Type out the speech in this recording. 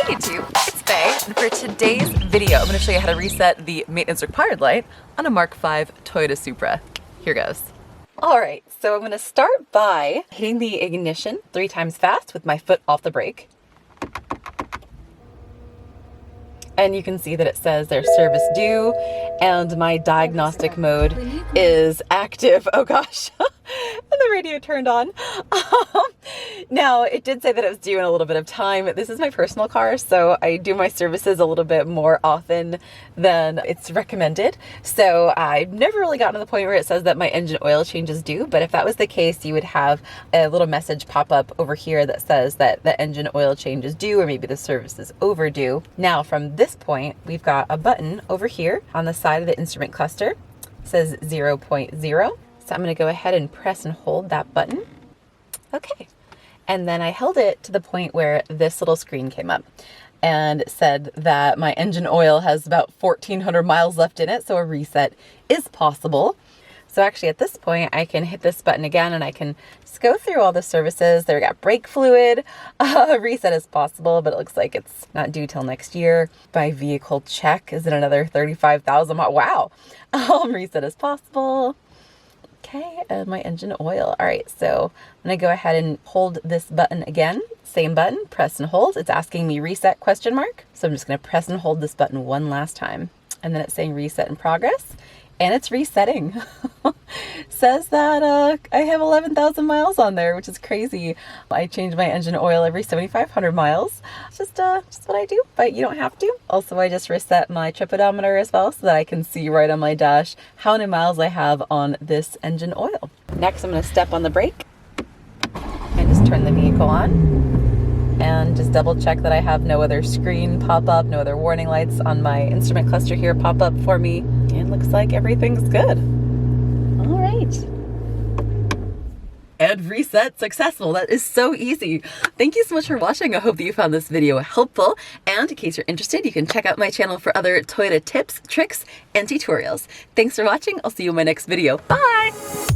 Hey YouTube, it's Faye, and for today's video, I'm going to show you how to reset the maintenance required light on a Mk5 Toyota Supra. Here goes. Alright, so I'm going to start by hitting the ignition 3 times fast with my foot off the brake. And you can see that it says there's service due, and my diagnostic mode is active. Oh gosh, and the radio turned on. Now, it did say that it was due in a little bit of time. This is my personal car, so I do my services a little bit more often than it's recommended. So I've never really gotten to the point where it says that my engine oil change is due, but if that was the case, you would have a little message pop up over here that says that the engine oil change is due, or maybe the service is overdue. Now, from this point, we've got a button over here on the side of the instrument cluster. It says 0.0. So I'm going to go ahead and press and hold that button. Okay. And then I held it to the point where this little screen came up and it said that my engine oil has about 1,400 miles left in it, so a reset is possible. So actually at this point, I can hit this button again and I can just go through all the services. There we got brake fluid, reset is possible, but it looks like it's not due till next year. My vehicle check is at another 35,000 miles. Wow. Reset is possible. Okay, and my engine oil. All right, so I'm gonna go ahead and hold this button again. Same button, press and hold. It's asking me reset question mark. So I'm just gonna press and hold this button one last time. And then it's saying reset in progress. And it's resetting. Says that I have 11,000 miles on there, which is crazy. I change my engine oil every 7,500 miles. It's just what I do, but you don't have to. Also, I just reset my trip odometer as well so that I can see right on my dash how many miles I have on this engine oil. Next, I'm going to step on the brake and just turn the vehicle on. And just double check that I have no other screen pop up, no other warning lights on my instrument cluster here pop up for me. And looks like everything's good. All right. And reset successful. That is so easy. Thank you so much for watching. I hope that you found this video helpful. And in case you're interested, you can check out my channel for other Toyota tips, tricks, and tutorials. Thanks for watching. I'll see you in my next video. Bye!